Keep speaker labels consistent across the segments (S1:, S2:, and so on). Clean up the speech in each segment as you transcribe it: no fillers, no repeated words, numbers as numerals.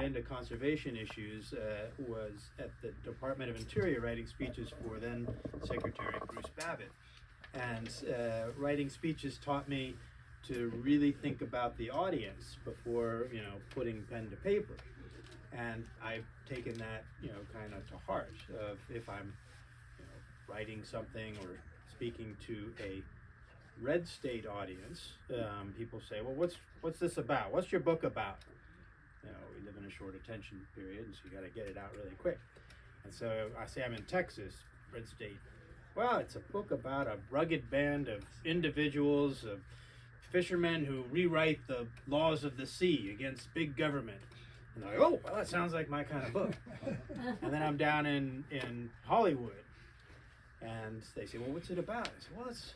S1: into conservation issues was at the Department of Interior writing speeches for then Secretary Bruce Babbitt. And writing speeches taught me to really think about the audience before, putting pen to paper. And I've taken that, kind of to heart. If I'm, writing something or speaking to a red state audience, people say, well, what's this about? What's your book about? We live in a short attention period, so you got to get it out really quick. And so I say I'm in Texas, red state. Well, it's a book about a rugged band of individuals, of fishermen who rewrite the laws of the sea against big government. And they're like, oh, well, that sounds like my kind of book. And then I'm down in Hollywood, and they say, well, what's it about? I say, well, it's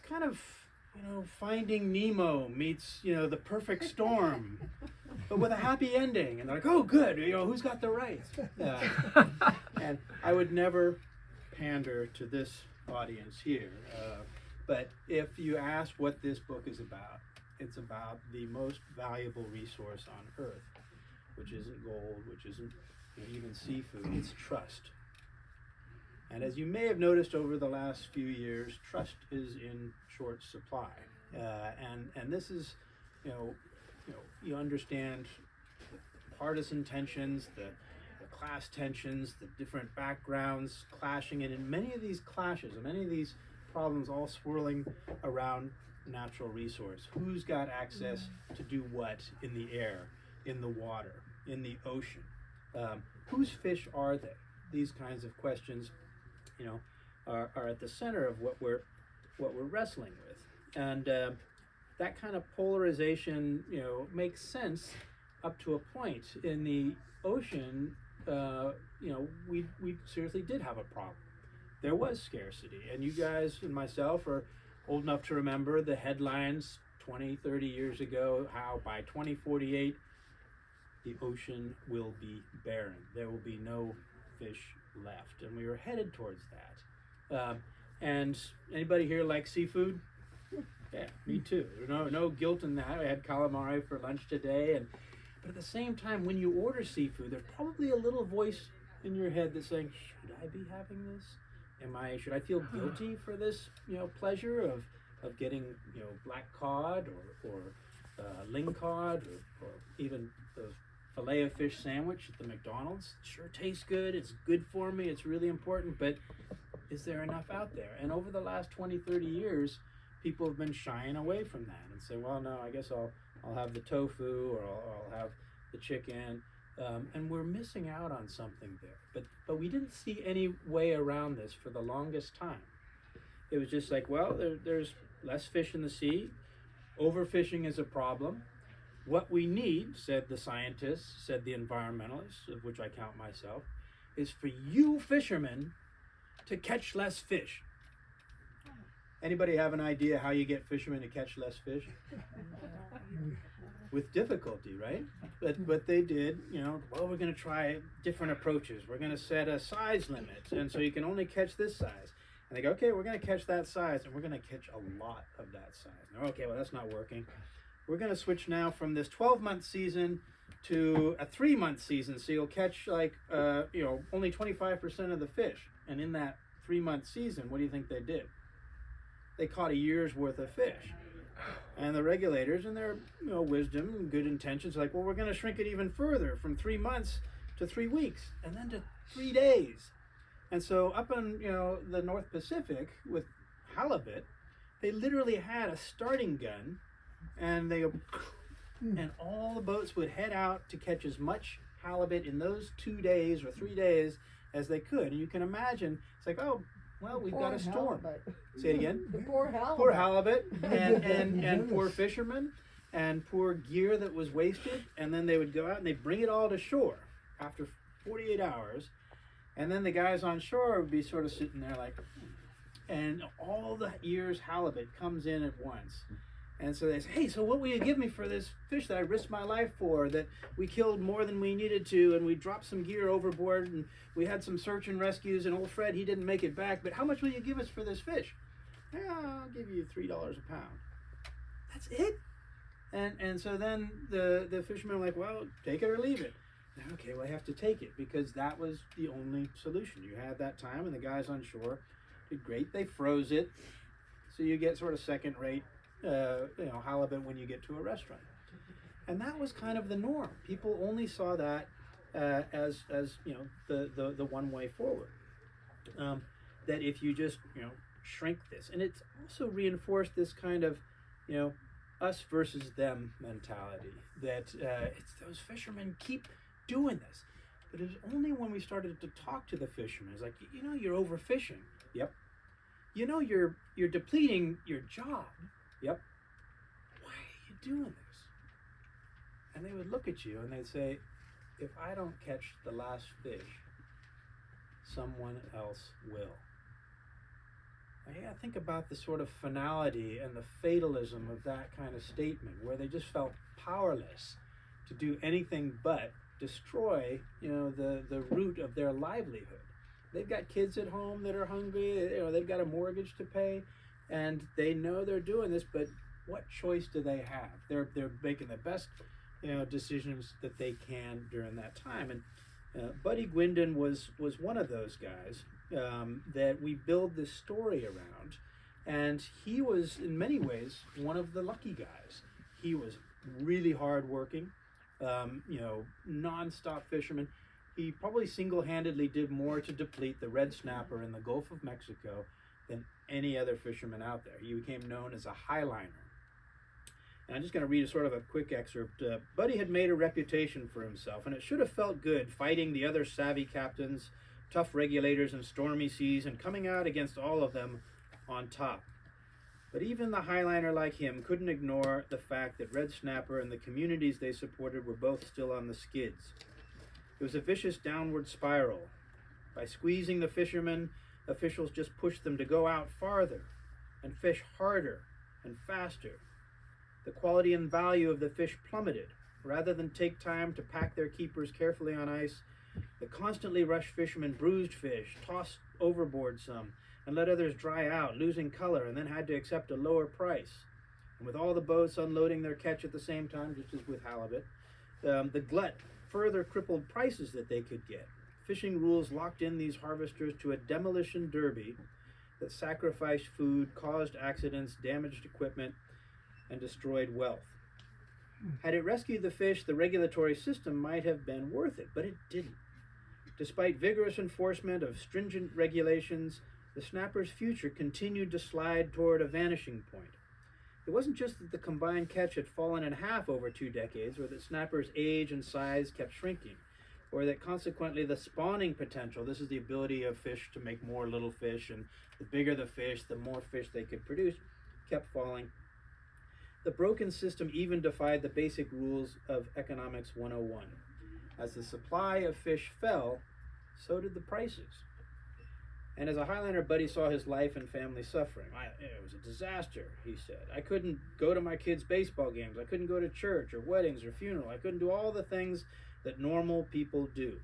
S1: kind of, Finding Nemo meets, The Perfect Storm, but with a happy ending. And they're like, oh, good, who's got the rights? And I would never pander to this audience here. But if you ask what this book is about, it's about the most valuable resource on earth, which isn't gold, which isn't even seafood, it's trust. And as you may have noticed over the last few years, trust is in short supply. And this is, you understand the partisan tensions, the class tensions, the different backgrounds clashing, and in many of these clashes, and many of these problems all swirling around natural resource. Who's got access to do what in the air, in the water, in the ocean? Whose fish are they? These kinds of questions, are at the center of what we're wrestling with, and that kind of polarization, makes sense up to a point. In the ocean, we seriously did have a problem. There was scarcity, and you guys and myself are old enough to remember the headlines 20, 30 years ago, how by 2048 the ocean will be barren. There will be no fish left, and we were headed towards that. And anybody here like seafood? Yeah, me too. No guilt in that. I had calamari for lunch today, but at the same time, when you order seafood, there's probably a little voice in your head that's saying, should I be having this? Should I feel guilty for this, pleasure of getting, black cod or lingcod or even the filet of fish sandwich at the McDonald's? It sure tastes good. It's good for me. It's really important. But is there enough out there? And over the last 20, 30 years, people have been shying away from that and say, well, no, I guess I'll have the tofu, or I'll have the chicken. And we're missing out on something there. But we didn't see any way around this for the longest time. It was just like, well, there's less fish in the sea. Overfishing is a problem. What we need, said the scientists, said the environmentalists, of which I count myself, is for you fishermen to catch less fish. Anybody have an idea how you get fishermen to catch less fish? With difficulty, right? But they did, well, we're going to try different approaches. We're going to set a size limit, and so you can only catch this size. And they go, okay, we're going to catch that size, and we're going to catch a lot of that size. And okay, well, that's not working. We're going to switch now from this 12-month season to a 3-month season, so you'll catch only 25% of the fish. And in that 3-month season, what do you think they did? They caught a year's worth of fish. And the regulators, in their wisdom and good intentions, are like, well, we're going to shrink it even further from 3 months to 3 weeks, and then to 3 days. And so up in the North Pacific with halibut, they literally had a starting gun, and they go, and all the boats would head out to catch as much halibut in those 2 days or 3 days as they could. And you can imagine, it's like, oh, well, we've got a storm.
S2: Halibut.
S1: Say it again.
S2: The poor halibut.
S1: Poor halibut, and poor fishermen, and poor gear that was wasted. And then they would go out and they'd bring it all to shore after 48 hours. And then the guys on shore would be sort of sitting there like, and all the year's halibut comes in at once. And so they say, hey, so what will you give me for this fish that I risked my life for, that we killed more than we needed to, and we dropped some gear overboard, and we had some search and rescues, and old Fred, he didn't make it back, but how much will you give us for this fish? Yeah, I'll give you $3 a pound. That's it? And so then the fishermen were like, well, take it or leave it. Okay, well, I have to take it because that was the only solution. You had that time, and the guys on shore did great. They froze it, so you get sort of second-rate, halibut when you get to a restaurant. And that was kind of the norm. People only saw that as the one way forward. That if you just shrink this, and it's also reinforced this kind of us versus them mentality. That it's those fishermen keep doing this. But it was only when we started to talk to the fishermen. It's like, you're overfishing. Yep. You're depleting your job. Yep. Why are you doing this? And they would look at you and they'd say, if I don't catch the last fish, someone else will. I think about the sort of finality and the fatalism of that kind of statement, where they just felt powerless to do anything but destroy, the root of their livelihood. They've got kids at home that are hungry, they've got a mortgage to pay, and they know they're doing this, but what choice do they have? They're making the best, decisions that they can during that time. And Buddy Gwendon was one of those guys that we build this story around, and he was in many ways one of the lucky guys. He was really hardworking, non-stop fisherman. He probably single-handedly did more to deplete the red snapper in the Gulf of Mexico than any other fisherman out there. He became known as a highliner. And I'm just going to read a sort of a quick excerpt. Buddy had made a reputation for himself, and it should have felt good fighting the other savvy captains, tough regulators in stormy seas, and coming out against all of them on top. But even the highliner like him couldn't ignore the fact that red snapper and the communities they supported were both still on the skids. It was a vicious downward spiral. By squeezing the fishermen, officials just pushed them to go out farther and fish harder and faster. The quality and value of the fish plummeted. Rather than take time to pack their keepers carefully on ice, the constantly rushed fishermen bruised fish, tossed overboard some, and let others dry out, losing color, and then had to accept a lower price. And with all the boats unloading their catch at the same time, just as with halibut, the glut further crippled prices that they could get. Fishing rules locked in these harvesters to a demolition derby that sacrificed food, caused accidents, damaged equipment, and destroyed wealth. Had it rescued the fish, the regulatory system might have been worth it, but it didn't. Despite vigorous enforcement of stringent regulations, the snapper's future continued to slide toward a vanishing point. It wasn't just that the combined catch had fallen in half over 2 decades, or that snappers' age and size kept shrinking, or that consequently the spawning potential, this is the ability of fish to make more little fish, and the bigger the fish, the more fish they could produce, kept falling. The broken system even defied the basic rules of Economics 101. As the supply of fish fell, so did the prices. And as a highliner, Buddy saw his life and family suffering. It was a disaster, he said. I couldn't go to my kids' baseball games. I couldn't go to church or weddings or funeral. I couldn't do all the things that normal people do.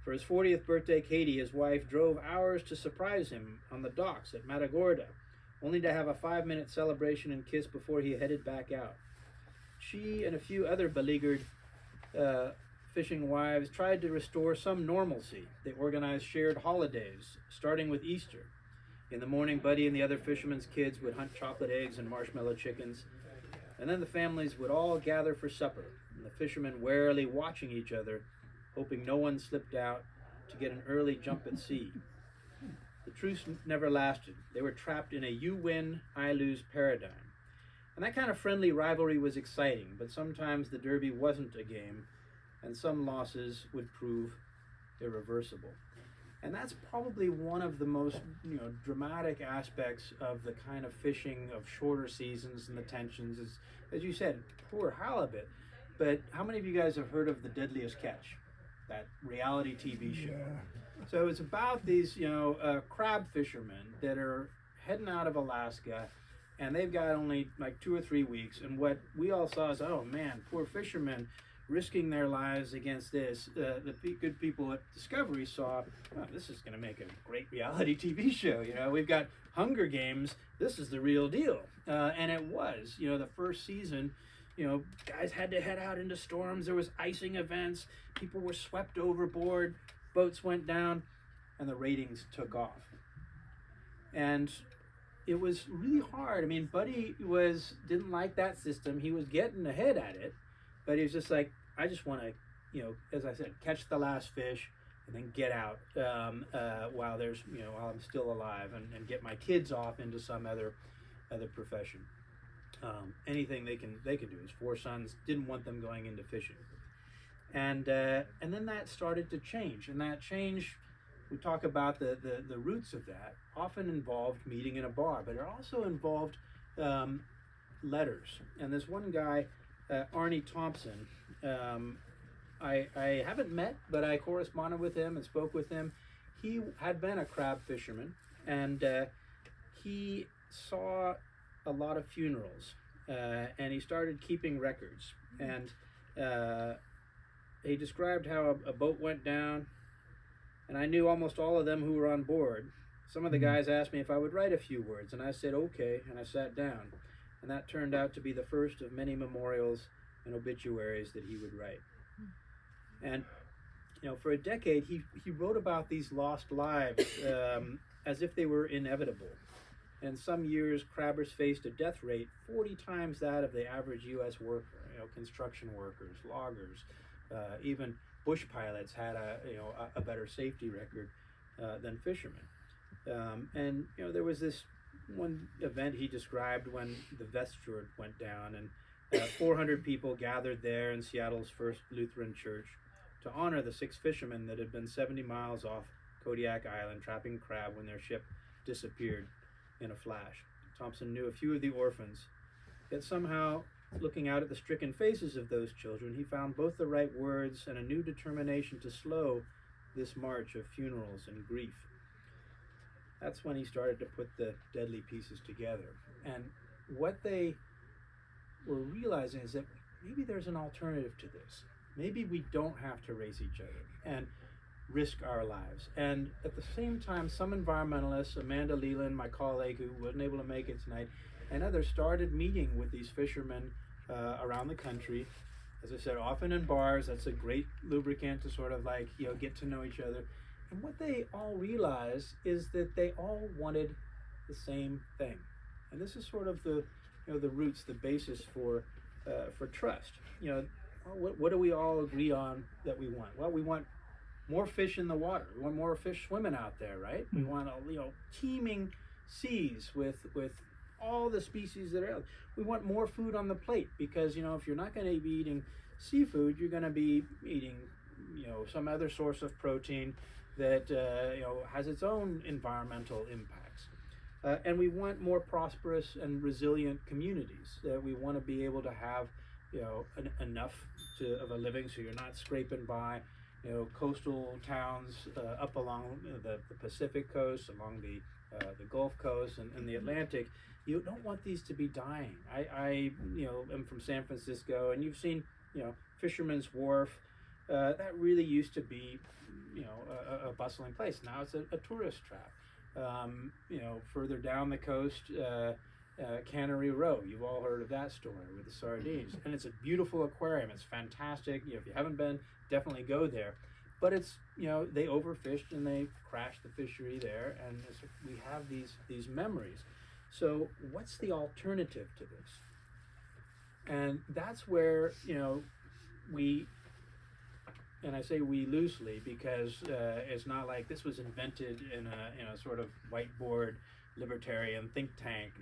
S1: For his 40th birthday, Katie, his wife, drove hours to surprise him on the docks at Matagorda, only to have a 5-minute celebration and kiss before he headed back out. She and a few other beleaguered fishing wives tried to restore some normalcy. They organized shared holidays, starting with Easter. In the morning, Buddy and the other fishermen's kids would hunt chocolate eggs and marshmallow chickens, and then the families would all gather for supper, and the fishermen warily watching each other, hoping no one slipped out to get an early jump at sea. The truce never lasted. They were trapped in a you-win, I-lose paradigm. And that kind of friendly rivalry was exciting, but sometimes the derby wasn't a game, and some losses would prove irreversible. And that's probably one of the most dramatic aspects of the kind of fishing of shorter seasons and the tensions. Is, as you said, poor halibut. But how many of you guys have heard of The Deadliest Catch, that reality TV show? Yeah. So it's about these crab fishermen that are heading out of Alaska, and they've got only like 2 or 3 weeks. And what we all saw is, oh man, poor fishermen risking their lives against this. The good people at Discovery saw, oh, this is going to make a great reality TV show. We've got Hunger Games. This is the real deal. And it was. The first season guys had to head out into storms. There was icing events. People were swept overboard. Boats went down, and the ratings took off. And it was really hard. I mean, Buddy didn't like that system. He was getting ahead at it, but he was just like, I just want to, as I said, catch the last fish and then get out while I'm still alive, and get my kids off into some other profession. Anything they can do. His 4 sons didn't want them going into fishing, and then that started to change, and that change, we talk about the roots of that, often involved meeting in a bar, but it also involved letters. And this one guy, Arnie Thompson, I haven't met, but I corresponded with him and spoke with him. He had been a crab fisherman, and he saw a lot of funerals, and he started keeping records. And he described how a boat went down, and I knew almost all of them who were on board. Some of the guys asked me if I would write a few words, and I said okay, and I sat down. And that turned out to be the first of many memorials and obituaries that he would write. And for a decade, he wrote about these lost lives as if they were inevitable. And some years, crabbers faced a death rate 40 times that of the average U.S. worker. Construction workers, loggers, even bush pilots had a better safety record than fishermen. And there was this one event he described when the Vestfjord went down, and 400 people gathered there in Seattle's First Lutheran Church to honor the 6 fishermen that had been 70 miles off Kodiak Island trapping crab when their ship disappeared in a flash. Thompson knew a few of the orphans, yet somehow, looking out at the stricken faces of those children, he found both the right words and a new determination to slow this march of funerals and grief. That's when he started to put the deadly pieces together. And what they were realizing is that maybe there's an alternative to this. Maybe we don't have to race each other and risk our lives. And at the same time, some environmentalists, Amanda Leland, my colleague who wasn't able to make it tonight, and others started meeting with these fishermen around the country. As I said, often in bars. That's a great lubricant to sort of get to know each other. And what they all realized is that they all wanted the same thing. And this is sort of the roots, the basis for trust. What do we all agree on that we want? Well, we want more fish in the water. We want more fish swimming out there, right? We want teeming seas with all the species that are out. We want more food on the plate because if you're not going to be eating seafood, you're going to be eating some other source of protein that has its own environmental impacts. And we want more prosperous and resilient communities. We want to be able to have enough of a living so you're not scraping by coastal towns up along the Pacific coast, along the Gulf Coast and the Atlantic. You don't want these to be dying. I am from San Francisco, and you've seen Fisherman's Wharf. That really used to be a bustling place. Now it's a tourist trap. Further down the coast, Cannery Row. You've all heard of that story with the sardines, and it's a beautiful aquarium. It's fantastic. If you haven't been, definitely go there. But it's they overfished and they crashed the fishery there, and we have these memories. So what's the alternative to this? And that's where we, and I say we loosely because it's not like this was invented in a sort of whiteboard libertarian think tank.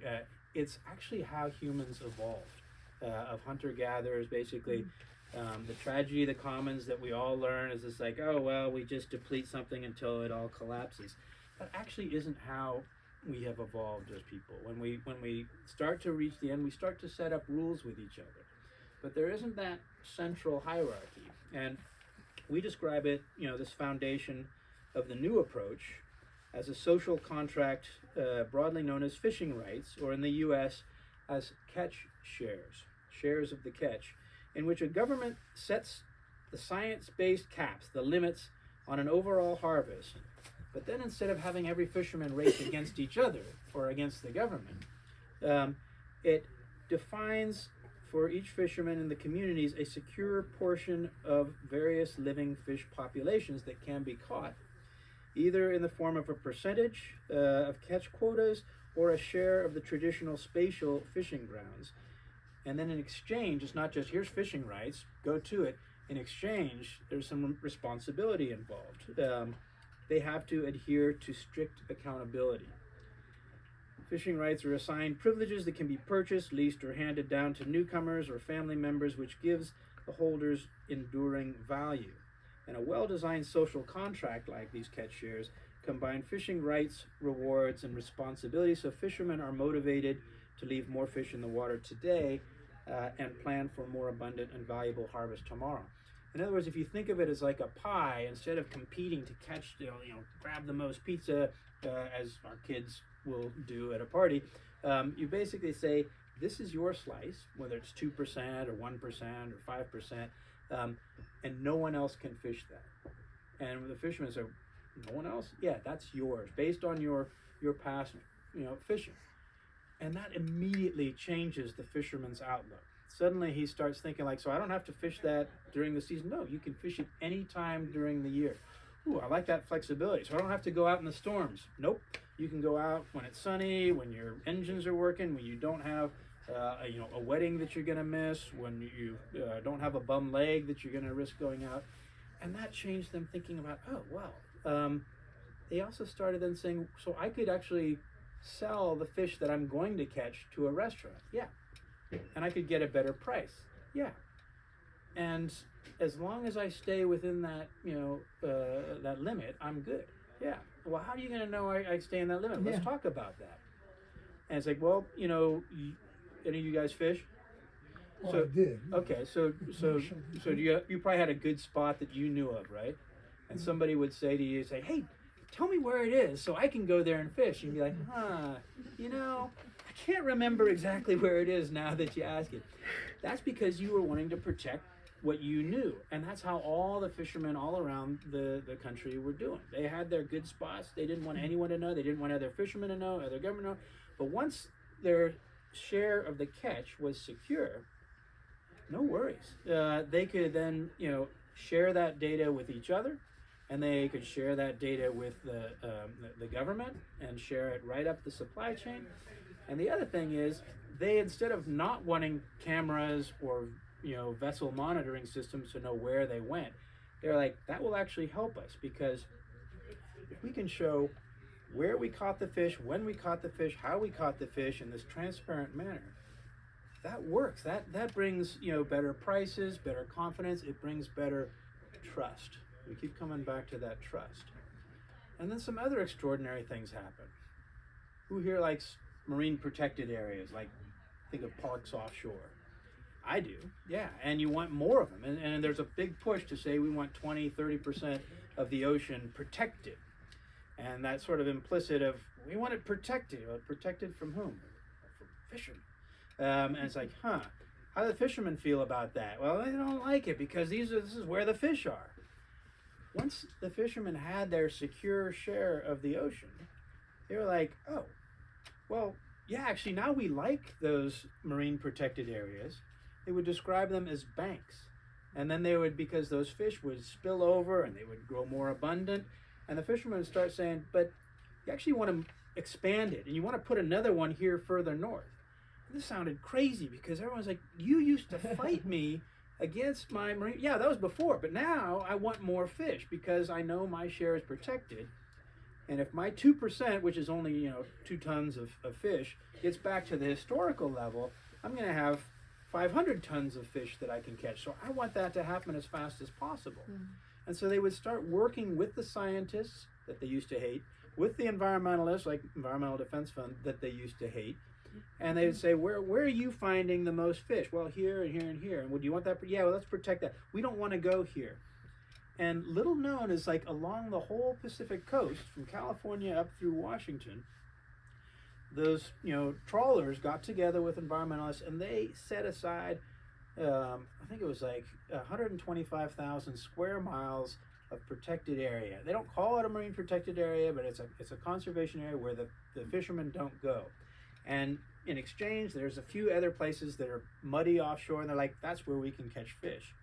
S1: It's actually how humans evolved, of hunter-gatherers, basically. The tragedy of the commons that we all learn is this we just deplete something until it all collapses. That actually isn't how we have evolved as people. When we start to reach the end, we start to set up rules with each other. But there isn't that central hierarchy. And we describe it, this foundation of the new approach, as a social contract broadly known as fishing rights, or in the U.S. as catch shares of the catch, in which a government sets the science-based caps, the limits on an overall harvest. But then instead of having every fisherman race against each other or against the government, it defines for each fisherman in the communities a secure portion of various living fish populations that can be caught, either in the form of a percentage of catch quotas or a share of the traditional spatial fishing grounds. And then in exchange, it's not just here's fishing rights, go to it. In exchange, there's some responsibility involved. They have to adhere to strict accountability. Fishing rights are assigned privileges that can be purchased, leased, or handed down to newcomers or family members, which gives the holders enduring value. And a well-designed social contract like these catch shares combine fishing rights, rewards, and responsibility, so fishermen are motivated to leave more fish in the water today and plan for more abundant and valuable harvest tomorrow. In other words, if you think of it as like a pie, instead of competing to catch, grab the most pizza, as our kids will do at a party, you basically say, this is your slice, whether it's 2% or 1% or 5%, and no one else can fish that. And the fishermen say, no one else? Yeah, that's yours, based on your past, fishing. And that immediately changes the fisherman's outlook. Suddenly he starts thinking so I don't have to fish that during the season. No, you can fish it any time during the year. Ooh, I like that flexibility. So I don't have to go out in the storms. Nope. You can go out when it's sunny, when your engines are working, when you don't have a wedding that you're going to miss, when you don't have a bum leg that you're going to risk going out. And that changed them thinking about, they also started then saying, so I could actually sell the fish that I'm going to catch to a restaurant. Yeah. And I could get a better price. Yeah. And as long as I stay within that, that limit, I'm good. Yeah. Well, how are you going to know I stay in that limit?
S2: Yeah.
S1: Let's talk about that. And it's like, well, any of you guys fish?
S2: Well,
S1: So,
S2: I did.
S1: okay, so you probably had a good spot that you knew of, right? And somebody would say to you, hey, tell me where it is so I can go there and fish. And you'd be like, I can't remember exactly where it is now that you ask it. That's because you were wanting to protect what you knew. And that's how all the fishermen all around the country were doing. They had their good spots. They didn't want anyone to know. They didn't want other fishermen to know, other government to know. But once their share of the catch was secure, no worries. They could then, share that data with each other, and they could share that data with the government and share it right up the supply chain. And the other thing is, they, instead of not wanting cameras or vessel monitoring systems to know where they went, they're like, that will actually help us, because if we can show where we caught the fish, when we caught the fish, how we caught the fish in this transparent manner, that works. That brings better prices, better confidence. It brings better trust. We keep coming back to that trust. And then some other extraordinary things happen. Who here likes marine protected areas? Like, think of parks offshore. I do, yeah. And you want more of them. And there's a big push to say we want 20-30% of the ocean protected. And that's sort of implicit of, we want it protected. Well, protected from whom? From fishermen. And it's like, how do the fishermen feel about that? Well, they don't like it because this is where the fish are. Once the fishermen had their secure share of the ocean, they were like, oh, well, yeah, actually, now we like those marine protected areas. They would describe them as banks. And then they would, because those fish would spill over and they would grow more abundant. And the fishermen would start saying, but you actually want to expand it, and you want to put another one here further north. This sounded crazy because everyone's like, you used to fight me against my marine. Yeah, that was before, but now I want more fish because I know my share is protected. And if my 2%, which is only 2 tons of fish, gets back to the historical level, I'm going to have 500 tons of fish that I can catch. So I want that to happen as fast as possible. Mm. And so they would start working with the scientists that they used to hate, with the environmentalists, like Environmental Defense Fund, that they used to hate. And they would say, where are you finding the most fish? Well, here and here and here. And would you want that? Yeah, well, let's protect that. We don't want to go here. And little known is, like, along the whole Pacific coast, from California up through Washington, those, trawlers got together with environmentalists, and they set aside, I think it was like 125,000 square miles of protected area. They don't call it a marine protected area, but it's a conservation area where the fishermen don't go. And in exchange, there's a few other places that are muddy offshore, and they're like, that's where we can catch fish.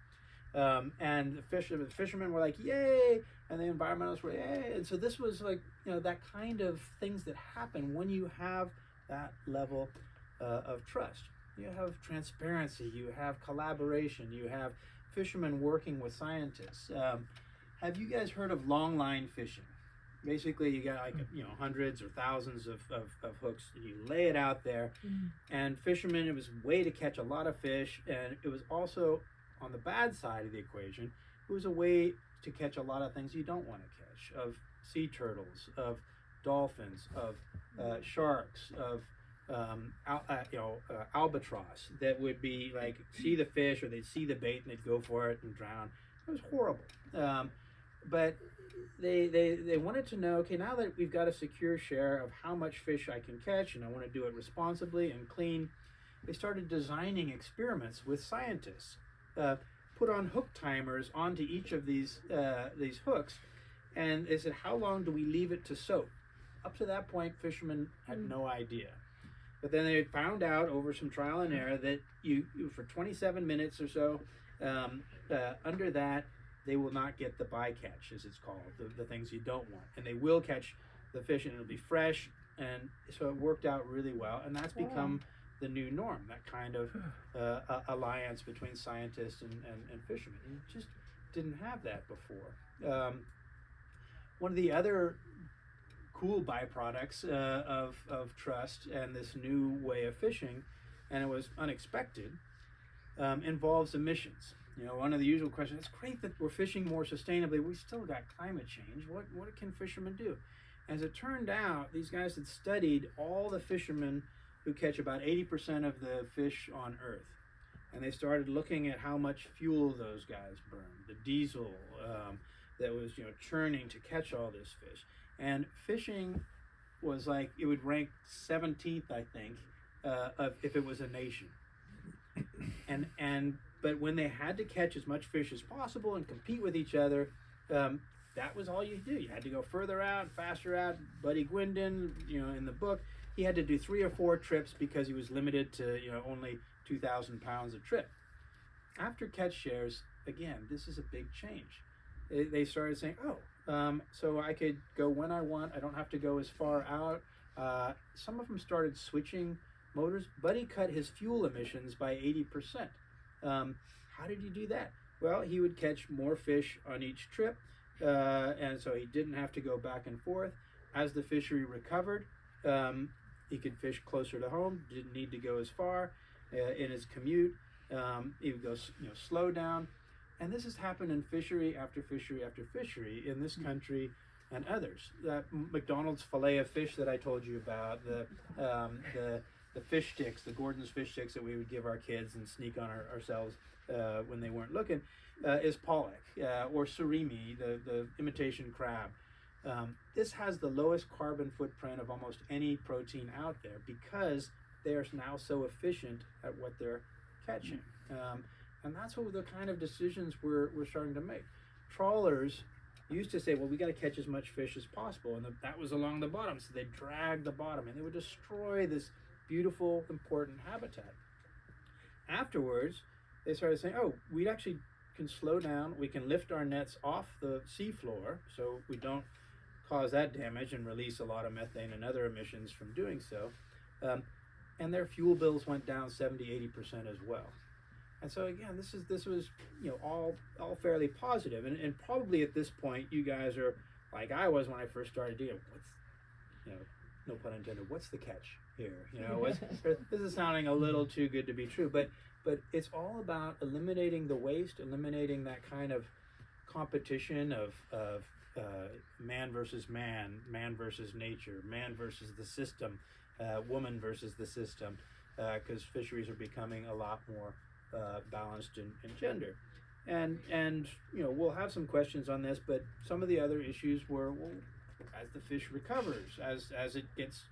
S1: And the fishermen were like, yay, and the environmentalists were yay. And so this was like, that kind of things that happen when you have that level of trust. You have transparency, you have collaboration, you have fishermen working with scientists. Have you guys heard of long line fishing? Basically, you got like, hundreds or thousands of hooks, and you lay it out there. And fishermen, it was a way to catch a lot of fish, and it was also, on the bad side of the equation, it was a way to catch a lot of things you don't want to catch, of sea turtles, of dolphins, of sharks, of albatross that would be like, see the fish, or they'd see the bait and they'd go for it and drown. It was horrible. But they wanted to know, okay, now that we've got a secure share of how much fish I can catch, and I want to do it responsibly and clean, they started designing experiments with scientists. Put on hook timers onto each of these hooks, and they said, how long do we leave it to soak? Up to that point, fishermen had no idea. But then they found out over some trial and error that you for 27 minutes or so, under that, they will not get the bycatch, as it's called, the things you don't want. And they will catch the fish, and it'll be fresh. And so it worked out really well. And that's become the new norm, that kind of alliance between scientists and fishermen. You just didn't have that before. One of the other cool byproducts of trust and this new way of fishing, and it was unexpected, involves emissions. One of the usual questions, it's great that we're fishing more sustainably, we still got climate change. What can fishermen do? As it turned out, these guys had studied all the fishermen who catch about 80% of the fish on Earth. And they started looking at how much fuel those guys burned, the diesel that was churning to catch all this fish. And fishing was like, it would rank 17th, I think, if it was a nation. But when they had to catch as much fish as possible and compete with each other, that was all you do. You had to go further out, faster out. Buddy Gwendon, in the book, he had to do 3 or 4 trips because he was limited to only 2,000 pounds a trip. After catch shares, again, this is a big change. They started saying, so I could go when I want. I don't have to go as far out. Some of them started switching motors. Buddy cut his fuel emissions by 80%. How did he do that? Well, he would catch more fish on each trip, and so he didn't have to go back and forth. As the fishery recovered, he could fish closer to home, didn't need to go as far in his commute. He would go slow down. And this has happened in fishery after fishery after fishery in this country and others. That McDonald's fillet of fish that I told you about, the fish sticks, the Gordon's fish sticks that we would give our kids and sneak on ourselves when they weren't looking, is pollock, or surimi, the imitation crab. This has the lowest carbon footprint of almost any protein out there because they are now so efficient at what they're catching. And that's what the kind of decisions we're starting to make. Trawlers used to say, well, we got to catch as much fish as possible, and that was along the bottom, so they dragged the bottom, and they would destroy this beautiful, important habitat. Afterwards, they started saying, we actually can slow down, we can lift our nets off the seafloor, so we don't cause that damage and release a lot of methane and other emissions from doing so. And their fuel bills went down 70-80% as well. And so again, this was all fairly positive, and probably at this point you guys are like I was when I first started doing what's no pun intended, what's the catch here? This is sounding a little too good to be true, but it's all about eliminating the waste, eliminating that kind of competition of man versus man, man versus nature, man versus the system, woman versus the system, because fisheries are becoming a lot more balanced in gender. And we'll have some questions on this, but some of the other issues were, well, as the fish recovers, as it gets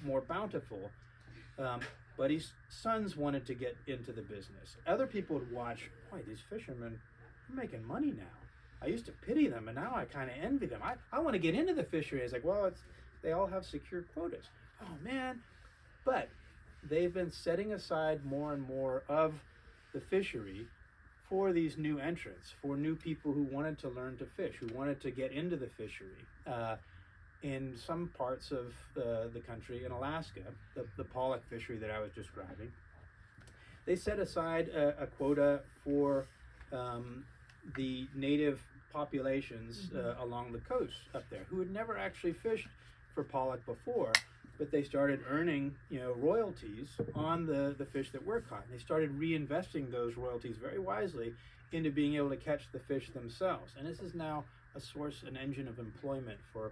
S1: more bountiful, Buddy's sons wanted to get into the business. Other people would watch, boy, these fishermen are making money now. I used to pity them, and now I kind of envy them. I want to get into the fishery. It's like, well, they all have secure quotas. Oh man, but they've been setting aside more and more of the fishery for these new entrants, for new people who wanted to learn to fish, who wanted to get into the fishery. In some parts of the country, in Alaska, the pollock fishery that I was describing, they set aside a quota for the native populations along the coast up there who had never actually fished for pollock before, but they started earning, royalties on the fish that were caught. And they started reinvesting those royalties very wisely into being able to catch the fish themselves. And this is now a source, an engine of employment for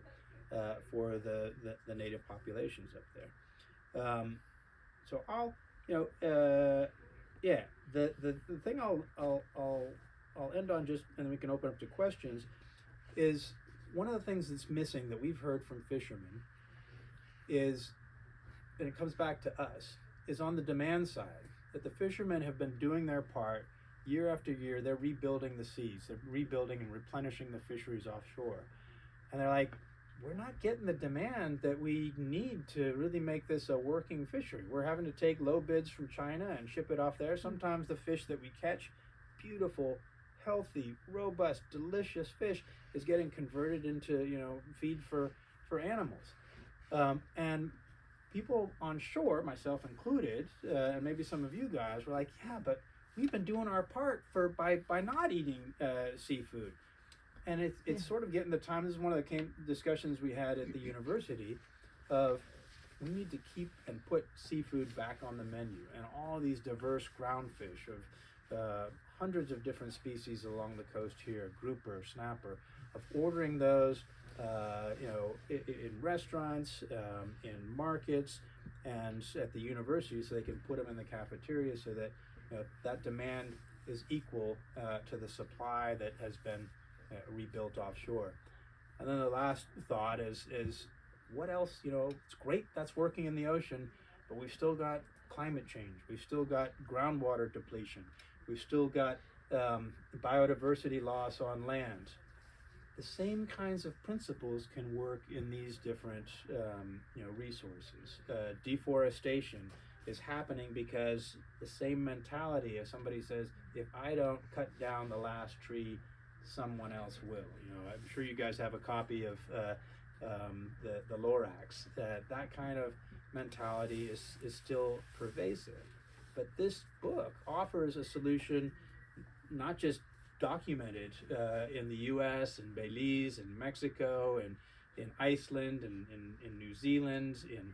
S1: the native populations up there. So I'll, the thing I'll end on, just, and then we can open up to questions, is one of the things that's missing that we've heard from fishermen is, and it comes back to us, is on the demand side, that the fishermen have been doing their part year after year. They're rebuilding the seas, they're rebuilding and replenishing the fisheries offshore. And they're like, we're not getting the demand that we need to really make this a working fishery. We're having to take low bids from China and ship it off there. Sometimes the fish that we catch, beautiful, healthy, robust, delicious fish, is getting converted into, feed for animals. And people on shore, myself included, and maybe some of you guys, were like, yeah, but we've been doing our part by not eating seafood. And it's sort of getting the time. This is one of the discussions we had at the university of, we need to keep and put seafood back on the menu, and all these diverse ground fish of hundreds of different species along the coast here, grouper, snapper, of ordering those in restaurants, in markets, and at the university, so they can put them in the cafeteria, so that that demand is equal to the supply that has been rebuilt offshore. And then the last thought is what else? It's great that's working in the ocean, but we've still got climate change, we've still got groundwater depletion, we've still got biodiversity loss on land. The same kinds of principles can work in these different resources. Deforestation is happening because the same mentality, if somebody says, if I don't cut down the last tree, someone else will. I'm sure you guys have a copy of the Lorax. That kind of mentality is still pervasive. But this book offers a solution, not just documented in the U.S. and Belize and Mexico and in Iceland and in New Zealand, in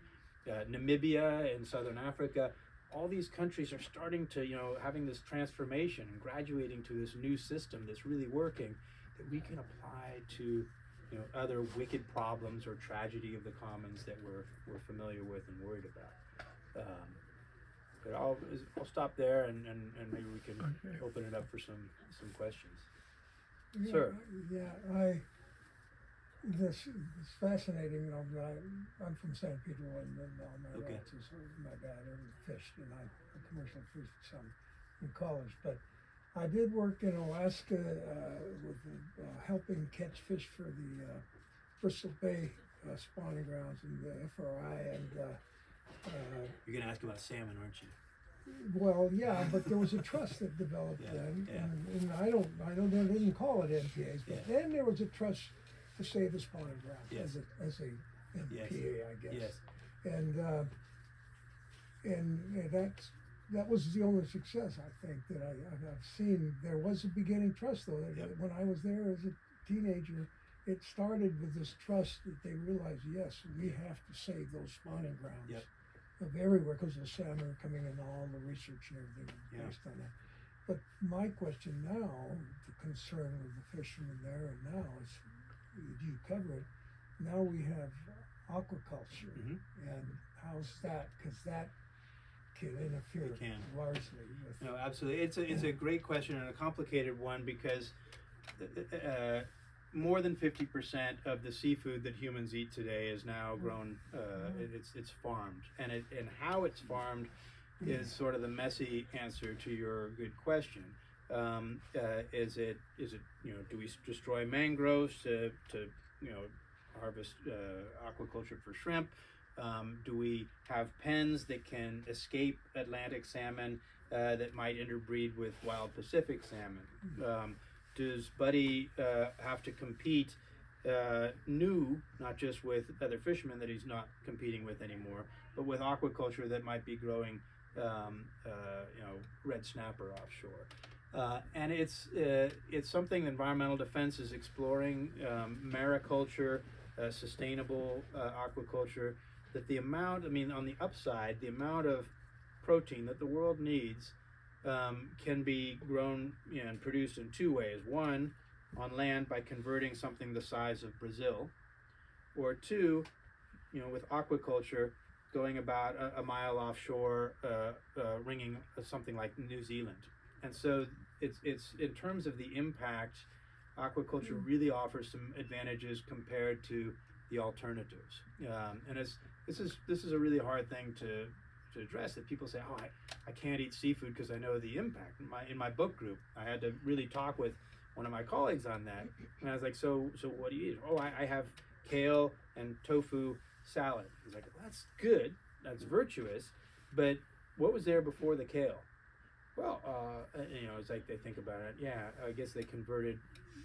S1: Namibia, in Southern Africa. All these countries are starting to, having this transformation and graduating to this new system that's really working, that we can apply to, other wicked problems or tragedy of the commons that we're familiar with and worried about. But I'll stop there, and maybe we can open it up for some questions.
S2: Yeah,
S1: Sir.
S2: Yeah, this is fascinating. I'm from San Pedro, and all my relatives, my dad fished, and I commercial fished some in college. But I did work in Alaska with helping catch fish for the Bristol Bay spawning grounds and the FRI, and
S1: You're going to ask about salmon, aren't you?
S2: well, yeah, but there was a trust that developed then, and I didn't call it MPAs, but then there was a trust to save the spawning grounds as a MPA, I guess.
S1: Yes.
S2: And that was the only success, I think, that I've seen. There was a beginning trust, though. When I was there as a teenager, it started with this trust that they realized, yes, we have to save those spawning grounds of everywhere, because the salmon are coming in, all the research and everything based on that. But my question now, the concern with the fishermen there and now is, you cover it, now we have aquaculture, and how's that? Because that can interfere largely with...
S1: No, absolutely. It's a great question, and a complicated one, because more than 50% of the seafood that humans eat today is now grown. It's farmed, and how it's farmed is sort of the messy answer to your good question. Is it do we destroy mangroves to harvest aquaculture for shrimp? Do we have pens that can escape Atlantic salmon that might interbreed with wild Pacific salmon? Does Buddy have to compete new, not just with other fishermen that he's not competing with anymore, but with aquaculture that might be growing, red snapper offshore? And it's something environmental defense is exploring, mariculture, sustainable aquaculture. That the amount, on the upside, the amount of protein that the world needs can be grown and produced in two ways. One, on land by converting something the size of Brazil, or two, with aquaculture, going about a mile offshore, ringing something like New Zealand. And so it's in terms of the impact, aquaculture really offers some advantages compared to the alternatives. And this is a really hard thing to address, that people say, oh, I can't eat seafood because I know the impact. In my book group, I had to really talk with one of my colleagues on that, and I was like, so what do you eat? Oh, I have kale and tofu salad. He's like, well, that's good, that's virtuous, but what was there before the kale? Well, it's like they think about it. Yeah, I guess they converted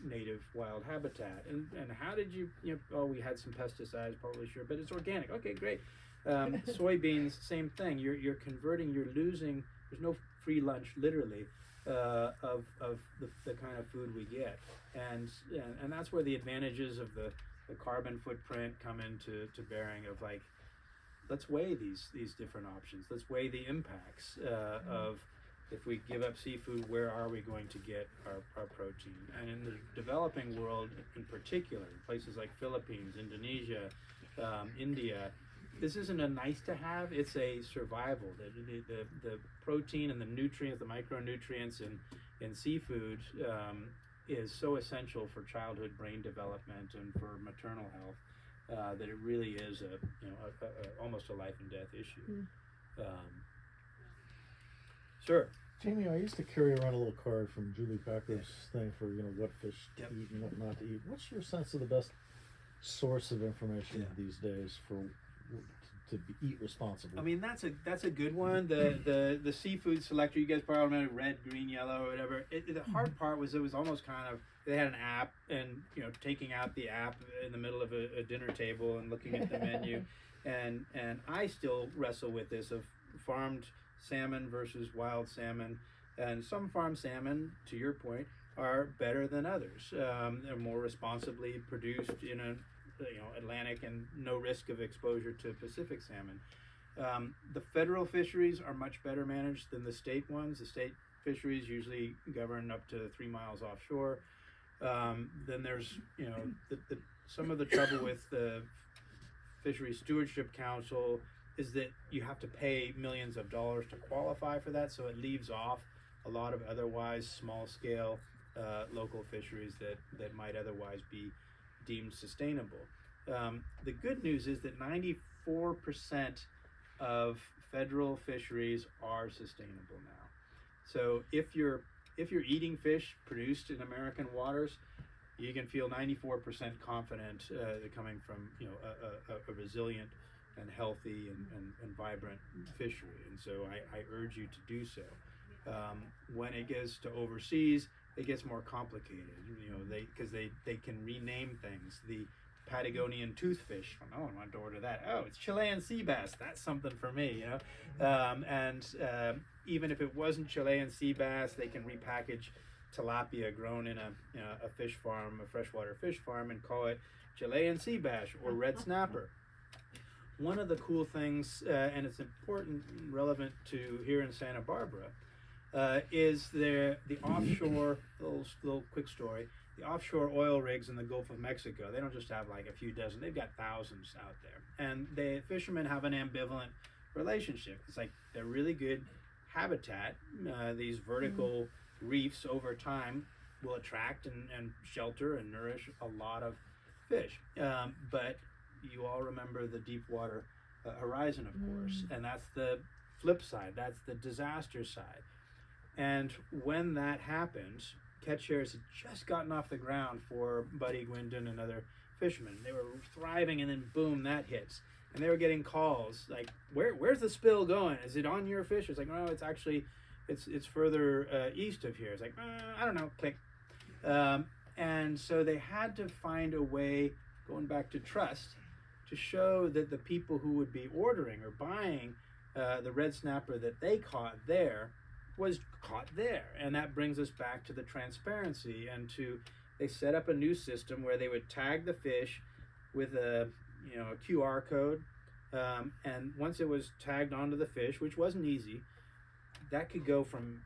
S1: native wild habitat. And how did you we had some pesticides, probably, sure, but it's organic. Okay, great. Soybeans, same thing. You're converting. You're losing. There's no free lunch, literally, of the kind of food we get, and that's where the advantages of the carbon footprint come into bearing. Of like, let's weigh these different options. Let's weigh the impacts of, if we give up seafood, where are we going to get our protein? And in the developing world, in particular, places like Philippines, Indonesia, India, this isn't a nice to have, it's a survival. The protein and the nutrients, the micronutrients in seafood is so essential for childhood brain development and for maternal health that it really is almost a life and death issue. Sure.
S3: Jamie, I used to carry around a little card from Julie Packer's thing for what fish to eat and what not to eat. What's your sense of the best source of information these days for to eat responsibly?
S1: That's a good one. The seafood selector, you guys probably remember red, green, yellow, or whatever. The hard part was it was almost kind of, they had an app, and taking out the app in the middle of a dinner table and looking at the menu, and I still wrestle with this of farmed salmon versus wild salmon, and some farmed salmon, to your point, are better than others. They're more responsibly produced in a Atlantic and no risk of exposure to Pacific salmon. The federal fisheries are much better managed than the state ones. The state fisheries usually govern up to 3 miles offshore. Then there's some of the trouble with the Fisheries Stewardship Council is that you have to pay millions of dollars to qualify for that, so it leaves off a lot of otherwise small-scale local fisheries that might otherwise be deemed sustainable. The good news is that 94% of federal fisheries are sustainable now. So if you're eating fish produced in American waters, you can feel 94% confident they're coming from a resilient and healthy and vibrant fishery. And so I urge you to do so. When it gets to overseas, it gets more complicated, because they can rename things. The Patagonian toothfish, no one wanted to order that. Oh, it's Chilean sea bass. That's something for me, even if it wasn't Chilean sea bass, they can repackage tilapia grown in a fish farm, a freshwater fish farm, and call it Chilean sea bass or red snapper. One of the cool things, and it's important, relevant to here in Santa Barbara, is the offshore, little quick story, the offshore oil rigs in the Gulf of Mexico. They don't just have like a few dozen, they've got thousands out there. And the fishermen have an ambivalent relationship. It's like they're really good habitat. These vertical reefs over time will attract and shelter and nourish a lot of fish. But you all remember the Deepwater Horizon, of course, and that's the flip side. That's the disaster side. And when that happened, catch shares had just gotten off the ground for Buddy Gwendon and other fishermen. They were thriving, and then boom, that hits. and they were getting calls like, where's the spill going? Is it on your fish? It's like, no, it's actually, it's further east of here. It's like, I don't know, click. And so they had to find a way, going back to trust, to show that the people who would be ordering or buying the red snapper that they caught there was caught there. And that brings us back to the transparency and to, they set up a new system where they would tag the fish with a QR code, and once it was tagged onto the fish, which wasn't easy, that could go from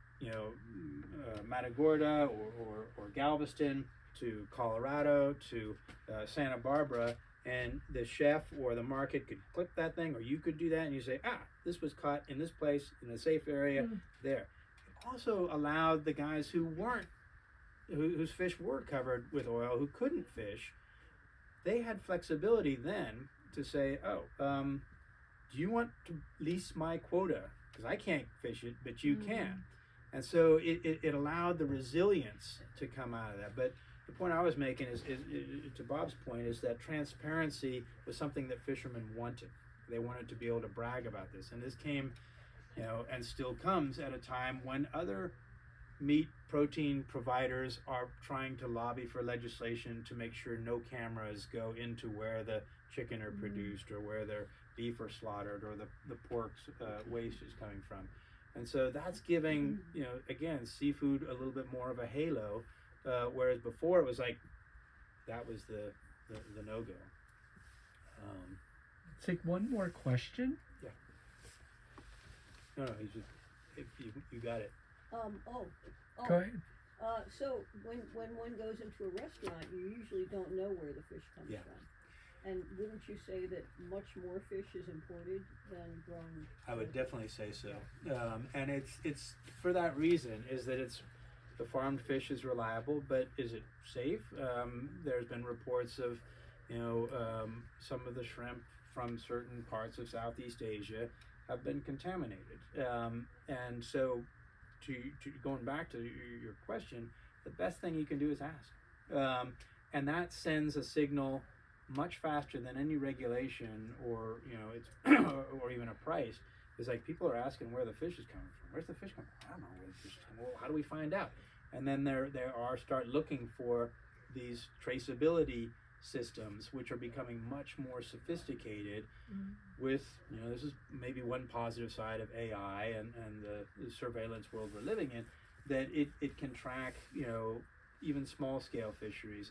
S1: Matagorda or Galveston to Colorado to Santa Barbara, and the chef or the market could click that thing, or you could do that, and you say, this was caught in this place in a safe area there. It also allowed the guys whose fish were covered with oil, who couldn't fish, they had flexibility then to say, do you want to lease my quota? Because I can't fish it, but you can. And so it allowed the resilience to come out of that. But the point I was making is to Bob's point, is that transparency was something that fishermen wanted. They wanted to be able to brag about this. And this came, and still comes at a time when other meat protein providers are trying to lobby for legislation to make sure no cameras go into where the chicken are produced or where their beef are slaughtered or the pork's waste is coming from. And so that's giving, again, seafood a little bit more of a halo, whereas before it was like, that was the no-go.
S4: Take one more question.
S1: Yeah. No, he's just, if you got it.
S4: Go ahead.
S5: So when one goes into a restaurant, you usually don't know where the fish comes from. And wouldn't you say that much more fish is imported than grown?
S1: I would definitely say so. And it's for that reason, is that the farmed fish is reliable, but is it safe? There's been reports of, some of the shrimp from certain parts of Southeast Asia have been contaminated. And so to going back to your question, the best thing you can do is ask. And that sends a signal much faster than any regulation or it's or even a price. It's like people are asking where the fish is coming from. Where's the fish coming from? I don't know where the fish is coming from. Well, how do we find out? And then start looking for these traceability systems, which are becoming much more sophisticated. With this is maybe one positive side of AI and the surveillance world we're living in, that it can track even small scale fisheries.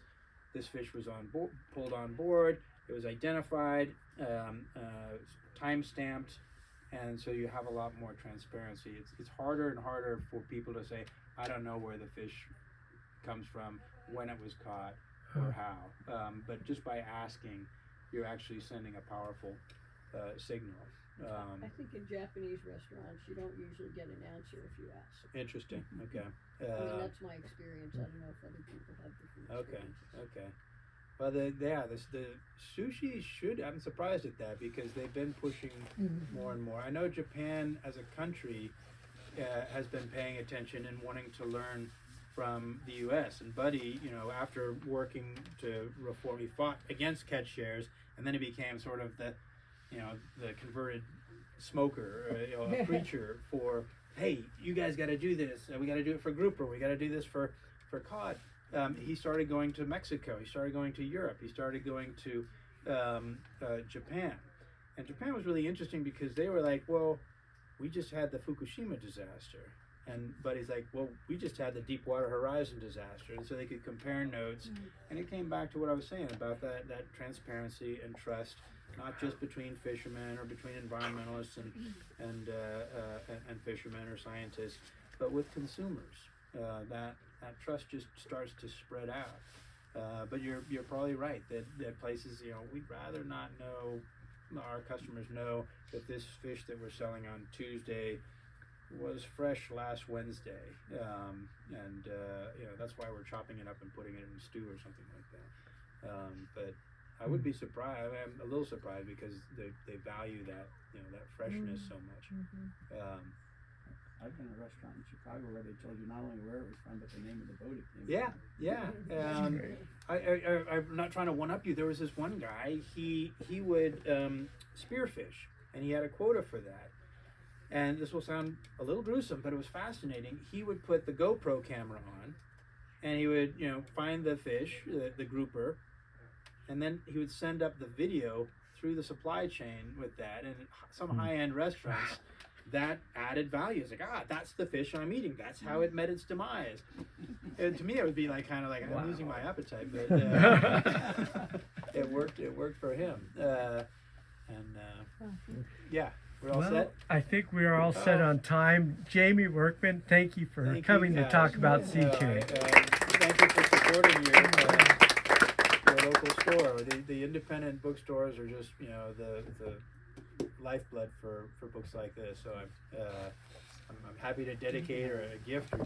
S1: This fish was pulled on board, it was identified, time stamped, and so you have a lot more transparency. It's harder and harder for people to say, I don't know where the fish comes from, when it was caught, or how. But just by asking, you're actually sending a powerful signal.
S5: I think in Japanese restaurants, you don't usually get an answer if you ask.
S1: Interesting. Okay.
S5: I mean, that's my experience. I don't know if other people have different experiences.
S1: Okay. Well, the sushi should. I'm surprised at that because they've been pushing more and more. I know Japan as a country has been paying attention and wanting to learn from the U.S. And Buddy, after working to reform, he fought against catch shares, and then he became sort of the converted smoker, a preacher for, hey, you guys got to do this. We got to do it for grouper. We got to do this for cod. He started going to Mexico. He started going to Europe. He started going to Japan. And Japan was really interesting because they were like, well, we just had the Fukushima disaster. But he's like, well, we just had the Deepwater Horizon disaster. And so they could compare notes. And it came back to what I was saying about that transparency and trust, not just between fishermen or between environmentalists and fishermen or scientists, but with consumers. That trust just starts to spread out. But you're probably right that places, we'd rather not know, our customers know that this fish that we're selling on Tuesday was fresh last Wednesday, and that's why we're chopping it up and putting it in a stew or something like that. But I would be surprised. I'm a little surprised because they value that that freshness so much.
S6: I've been in a restaurant in Chicago where they told you not only where it was from, but the name of the boat it came
S1: Yeah,
S6: from.
S1: yeah. I'm not trying to one up you. There was this one guy. He would spearfish, and he had a quota for that. And this will sound a little gruesome, but it was fascinating. He would put the GoPro camera on, and he would, find the fish, the grouper, and then he would send up the video through the supply chain with that. And some high-end restaurants, that added value. It's like, that's the fish I'm eating. That's how it met its demise. And to me, it would be like kind of like I'm losing my appetite, but it worked. It worked for him. Yeah. We're all
S4: Well,
S1: set?
S4: I think we are all set on time. Jamie Workman, thank you for
S1: Thank
S4: coming
S1: you,
S4: to talk
S1: guys.
S4: about CK.
S1: Thank you for supporting your local store. The independent bookstores are just the lifeblood for books like this. So I'm happy to dedicate or a gift or